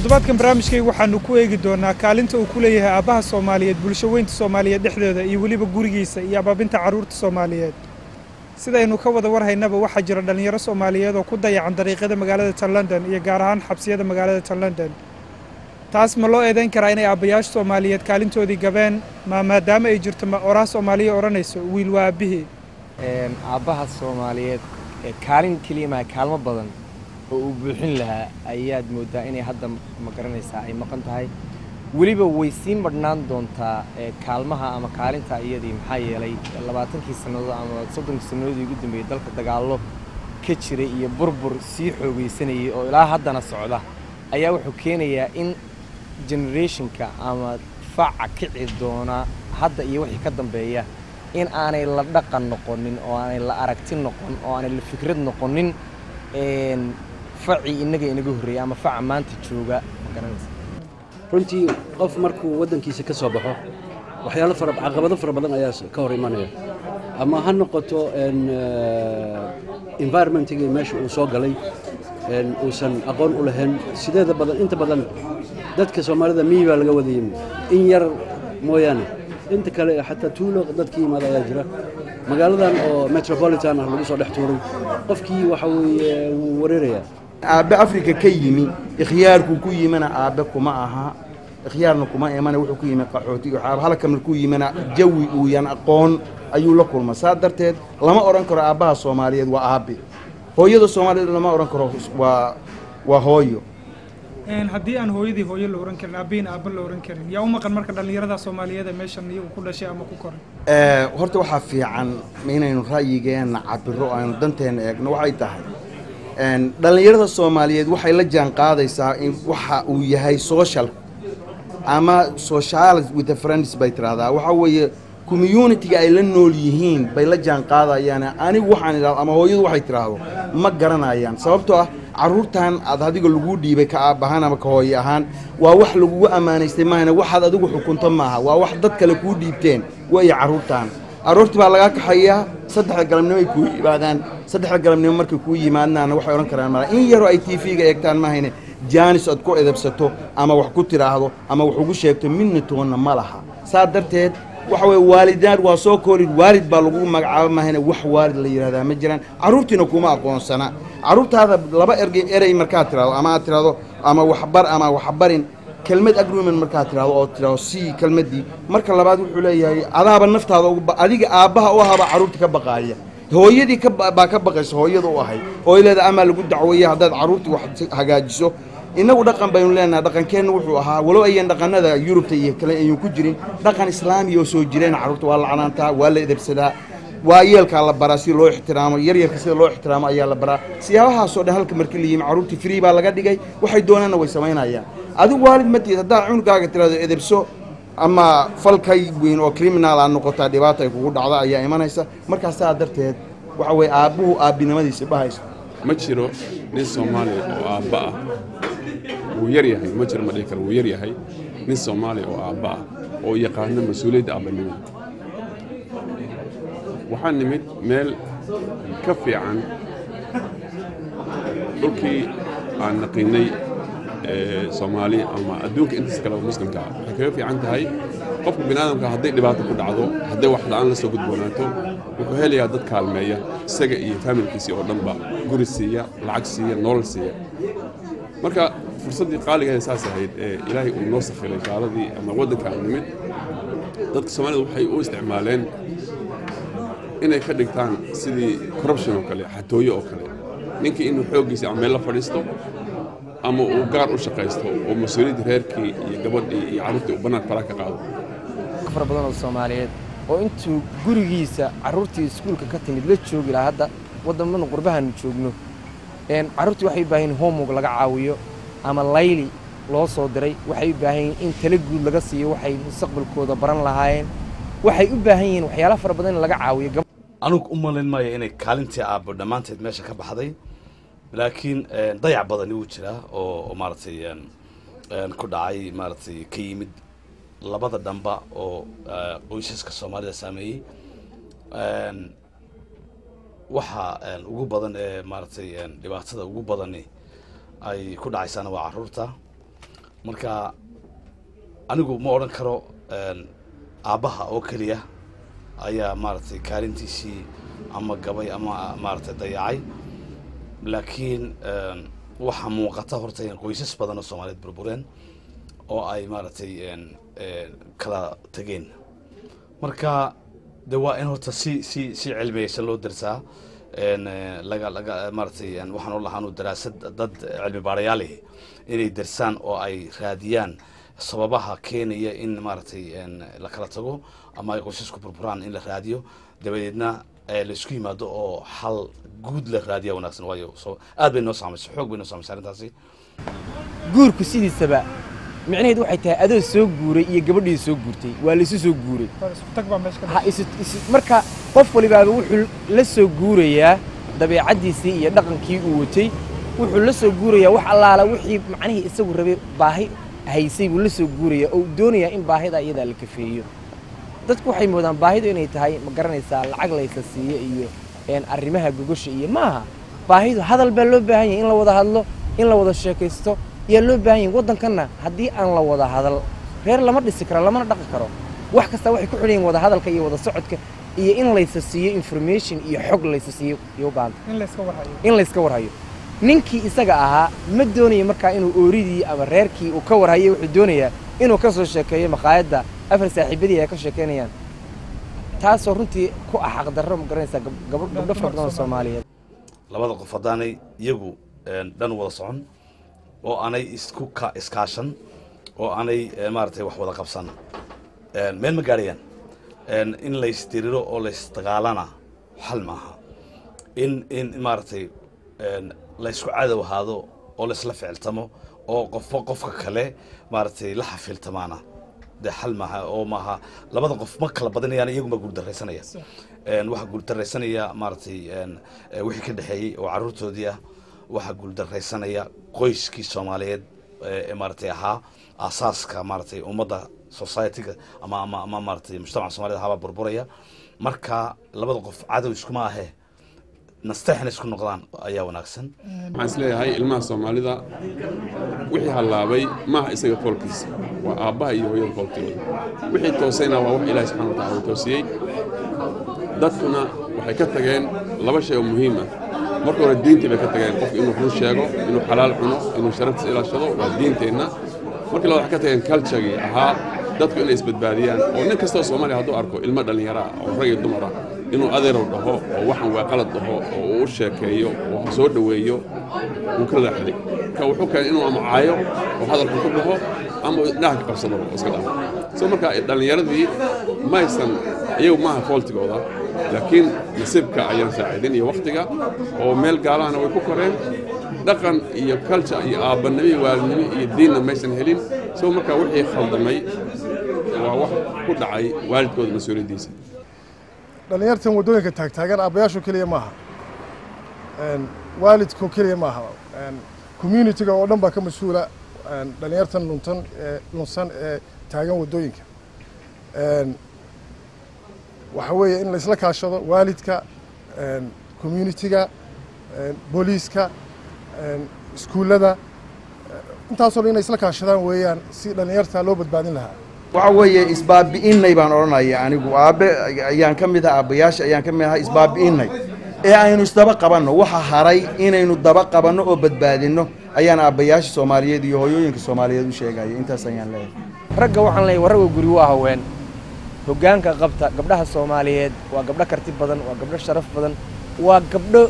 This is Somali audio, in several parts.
toddobaadkan barnaamijkayga waxaanu ku eegi doonaa kaalinta uu ku leeyahay aabbaha Soomaaliyeed bulsho weynta Soomaaliyeed dhexdeeda iyo waliba gurigiisa iyo abaabinta carruurta Soomaaliyeed sidaynu ka wada warhaynaba waxa jira dhalinyaro Soomaaliyeed oo ku dayacan dariiqada magaalada London iyo gaar ahaan xabsiyada magaalada London taas ma loo eedayn karaa inay aabbayaasha Soomaaliyeed kaalintoodii gabeen maadaama ay jirto oraah Soomaaliya oranayso wiil waa aabbihi aabbaha Soomaaliyeed kaalin kaliya ma kaalmo badan oo uu buuxin lahaa ayaad moodaa inay hadda ma garanaysaa ay maqan tahay waliba way sii madhnaan doontaa kaalmaha ama kaalinta iyadii maxaa yeelay 20 sanadood ama 30 sanadood ugu dambeeyay dalka dagaalo ka jiray iyo burbur sii xoogaysanayay oo ilaa haddana socda ayaa wuxuu keenayaa in generationka ama faaca kici doona hadda iyo wixii ka dambeeya in aanay la dhaqan noqonin oo aanay la aragti noqon oo aanay la fikrad noqonin faci inaga horreeyay ama faca maanta jooga ma garanaysaa runtii qof markuu wadankiisa ka soo baxo waxyaalo caqabado fara badan ayaa ka hor imanaya ama ha noqoto environment-ga meesha uu soo galay uusan aqoon u lahayn sideeda badan inta badan dadka Soomaalida miyiga laga wada yimid in yar mooyaan inta kale xataa tuulo dadkii yimaada ayaa jira magaaladan oo metropolitan ah lagu soo dhex tuuray qofkii waxa uu wareeraya aabbe Afrika ka yimi ikhyaarku ku yimana aabbe kuma aha ikhyaarna kuma iimana wuxuu ku yimi qaxooti waxa halka markuu yimana jawi uu yan aqoon ayuu la kulma saadarteed lama oran karo aabbaha Soomaaliyeed waa aabbe hooyada Soomaaliyeed lama oran karo waa hooyo haddii aan hooyadii hooyo la oran karin aabbiin aabba la oran karin yaa u maqan marka dhalinyarada Soomaaliyeed meeshan iyagu ku dhashay ama ku koray horta waxa fiican inaynu ra'yigeena cabiro aan danteena eegno waxay tahay dhalinyarada Soomaaliyeed waxay la jaan qaadaysaa in waxa uu yahay social ama social with the friends bay tiraahdaa waxa weeye community-ga ay la nool yihiin bay la jaan qaadayaan anigu waxaan ilaa ama hooyadu waxay tiraahdo ma garanayaan sababtoo ah carruurtan aad adiga lagu dhiibay ka aabahan ama ka hooyo ahaan waa wax lagu amaanaystay maana waxaad adigu xukunto maaha waa wax dad kale ku dhiibteen way carruurtan aroortii baa laga kaxayaa 3 galabnimo ay ku yimaadaan 3 galabnimo markay ku yimaadaan waxay oran karaan mara in yaro ay TV-ga eegtaan ma hayne jaanis aad ku edebsato ama wax ku tiraahdo ama wax ugu sheegto midna toona ma laha saa darteed waxa way waalidaan waa soo koolid waalid baa lagu magacaabo ma hayne wax waalid la yiraahdaa ma jiraan carruurtiina kuma aqoonsana carruurtaada laba erey markaa tiraahdo ama aad tiraahdo ama waxbarin kelmad agreement markaa tiraahdo oo tiraahdo si kelmadii marka labaad wuxuu leeyahay adaaba naftaada adiga aabbaha u ahaba carruurta ka baqaaya hooyadii baa ka baqayso hooyada u ahay oo ileeda ama lagu dacweeyo hadaad carruurtii wax hagaajiso inagu dhaqan baynu leenahay dhaqankeena wuxuu ahaa walow ayaan dhaqanada Yurubta iyo kale ayuu ku jirin dhaqan islaami oo soo jireen carruurta waa la canaantaa waa la edebsadaa waa yeelka la baraa si loo ixtiraamo yaryarka sida loo ixtiraamo ayaa la baraa siyaabahaas oo dhan halka markii la yimi carruurtii free baa laga dhigay waxay doonaan way sameynayaan adigu waalid ma tiid hadaa cunugaaga tiraado edebso ama falkay weyn oo criminal aan noqota dhibaato ay kugu dhacdo ayaa imanaysa markaas saa darteed waxa way aabbuhu aabbinimadiisa bahayso ma jiro nin Soomaali oo aabba ah wuu yar yahay ma jiro ma dhihi karo wuu yar yahay nin Soomaali oo aabba ah oo yaqaan mas'uuliyadda aabanimo waxaan nimid meel ka fiican dhulkii aan naqinay Soomaali ama adduunka intiisa kale muslimka waxay kaga fiican tahay qofka bini'aadamka hadday dhibaato ku dhacdo hadday wax la'aan la soo gudboonaato wuxuu helayaa dad kaalmeeya isaga iyo familkiisa oo dhanba guri siiya lacag siiya nolol siiya marka fursadii qaaliga ah saas ahayd ilaahay uu noo sakhiray gaaladii ama wadanka aan nimid dadka Soomaalida waxay u isticmaaleen inay ka dhigtaan sidii corruption oo kale xatooyo oo kale ninkii inuu xooggiisa ama meel la fadhiisto ama uu gaar u shaqaysto oo mas'uuliyadda reerkii iyo gabadhii iyo carruurtii u banaad fara ka qaado fara badan oo Soomaaliyeed oo intuu gurigiisa carruurtii iskuulka ka timid la joogi lahaa hadda wadamada qurbahan joogno carruurtii waxay u baahan yihiin homework laga caawiyo ama layli loo soo diray waxay u baahan yihiin in talo guud laga siiyo waxay mustaqbalkooda baran lahaayeen waxay u baahan yihiin waxyaalo fara badan in laga caawiyo anigu u malayn maayo inay kaalintii aabbo dhammaanteed meesha ka baxday laakiin dayac badan uu jira oo maartay ku dhacay maartay ka yimid labada dhanba oo qoysaska Soomaalida saameeyay waxa ugu badan maartay dhibaatada ugu badan ay ku dhacaysana waa carruurta marka anigu ma odhan karo aabbaha oo keliya ayaa maaragtay kaalintiisii ama gabay ama maaragtay dayacay laakiin waxaa muuqata horta in qoysas badan oo Soomaaliyeed burbureen oo ay maaragtay kala tageen marka de waa in horta si cilmiyeysan loo darsaa laga maaragtay waxaan u lahaanu daraasad dad cilmi baarayaal ah inay darsaan oo ay raadiyaan sababaha keenaya in maaragtay la kala tago ama ay qoysasku burburaan in la raadiyo dabadeedna la isku yimaado oo xal guud la raadiyo wanaagsan waayo soo aad bay noo saameysay xoog bay noo saameysay arrintaasi guurku sidiisaba micnaheedu waxay tahay adoo soo guuray iyo gabadhii soo guurtay waa la isu soo guuray marka qof walibaaba wuxuu la soo guurayaa dabeecadiisii iyo dhaqankii uu watay wuxuu la soo guurayaa wax allaala wixii macnihii isagu rabay baahi haysay buu la soo guurayaa oo doonayaa in baahida iyada la kafeeyo dadku waxay moodaan baahidu inay tahay ma garanaysaa lacag laysa siiyo iyo arrimaha gogosha iyo maaha baahidu hadal baa loo baahan yahay in la wada hadlo in la wada sheekaysto yaa loo baahan yahay waddankanna haddii aan la wada hadal reer lama dhisi karo lamana dhaqi karo wax kasta waxay ku xidhan wada hadalka iyo wada socodka iyo in laysa siiyo information iyo xog laysa siiyo iyo baan in la iska warhayo ninkii isaga ahaa ma doonayo markaa inuu ooridii ama reerkii uu ka warhayo wuxuu doonayaa inuu ka soo sheekeeyo maqaayadda afar saaxiibadii ay ka sheekeynayaan taasoo runtii ku ah xaq darro ma garanaysaa gabdho fara badan oo Soomaaliyeed labada qof haddaanay iyagu dhan wada socon oo aanay iskaashan oo aanay maaragtay wax wada qabsan meel ma gaarayaan in la istiriro oo la isdagaalana xal maaha in maaragtay la isku cadow ahaado oo la isla ficiltamo oo qofka kale maaragtay la xafiltamaana de xal maaha oo maaha labada qof ma kala badanayaan iyagu ma guuldarraysanaya waxa guuldarraysanaya maaragtay wixii ka dhaxeeyay oo carruurtoodii ah waxa guuldarraysanaya qoyskii Soomaaliyeed ee maaragtay ahaa asaaska maaragtay ummadda society-ga ama maaragtay mujtamaca Soomaaliyeed haba burburaya marka labada qof cadow isku ma ahe nastaxna isku noqdaan ayaa wanaagsan waxaan isleeyahay ilmaha Soomaalida wixii halaabay maaha isaga folkiisa waa aabbaha iyo hooyada folkooda wixii toosayna waa wax Ilaahay subxaanahu wa ta'aala toosiyay dadkuna waxay ka tageen laba shay oo muhiim ah marka hore diintii bay ka tageen qofku inuu xun sheego inuu xalaal cuno inuu sharaftiisa ilaashado waa diinteenna markii labaad ka tageen culture-gii ahaa dadku inay isbadbaadiyaan oo nin kastoo Soomaaliya hadduu arko ilmo dhalinyaro ah oo rag iyo dumar ah inuu adeerow dhaho oo waxan waa qalad dhaho oo uu u sheekeeyo oo soo dhaweeyo uu ka leexday ka wuxuu keenay inuu ama caayo oo hadalku ku dhaho ama dhinaca ka qabsado oo iska dhaho soo marka dhalinyaradii ma aysan iyagu maaha faultigooda laakiin nasiibka ayaan saacidin iyo waqtiga oo meel gaalahana way ku koreen dhaqan iyo culture iyo aabanimo iyo waalidnimo iyo diinna maysan helin soo marka wixii khaldamay waa wax ku dhacay waalidkooda mas'uuliyadiisa dhalinyartan wadooyinka taagtaagan aabbayaashu kaliya maaha waalidku kaliya maaha community-ga oo dhan baa ka mas'uula dhalinyartan lunsan ee taagan wadooyinka waxa weeye in la isla kaashado waalidka community-ga booliiska iskuullada intaasoo dhan inay isla kaashadaan weeyaan si dhalinyarta loo badbaadin lahaa waxa weeye isbaabi'inay baan odhanaya anigu aabe ayaan ka mid ahaa aabbayaasha ayaan ka mid ahaa isbaabi'inay ee aynu isdaba qabanno waxa haray inaynu daba qabanno oo badbaadinno ayaan aabbayaasha Soomaaliyeed iyo hooyooyinka Soomaaliyeed u sheegaya intaas ayaan leeyahay ragga waxaan leeyahay waraga guri waa haween hoggaanka qabta gabdhaha Soomaaliyeed waa gabdho karti badan waa gabdho sharaf badan waa gabdho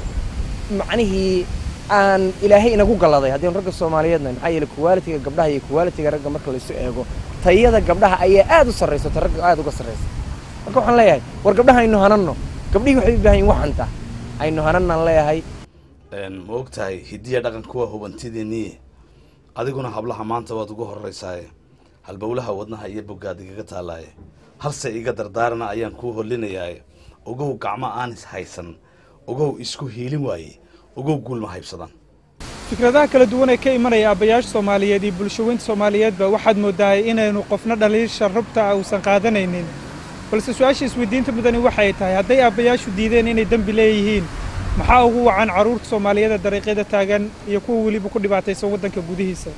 macnihii aan ilaahay inagu galaday haddii ragga Soomaaliyeedna maxay yeelay quality-ga gabdhaha iyo quality-ga ragga marka la isu eego tayada gabdhaha ayaa aad u sareyso ragga aad uga sareyso marka waxaan leeyahay war gabdhaha aynu hananno gabdhihii waxay u baahan yihiin waxanta aynu hananaan leeyahay ma ogtahay hidiya dhaqanku waa hubantideennii adiguna hablaha maanta waad ugu horreysaaye halbowlaha wadnaha iyo bogaad igaga taalaaye halse iga dardaarana ayaan kuu holinayaaye ogow gacmo aan is haysan ogow isku hiilin waaye ogow guulma haybsadaan fikradaha kala duwan ee ka imanaya aabbayaasha Soomaaliyeed iyo bulshooyinka Soomaaliyeedba waxaad moodahay inaynu qofna dhaliisha rabta uusan qaadanaynin balse su'aasha isweydiinta mudani waxay tahay hadday aabbayaashu diideen inay dambi leeyihiin maxaa ugu wacan carruurta Soomaaliyeed dariiqada taagan iyo kuwa waliba ku dhibaataysan waddanka gudihiisa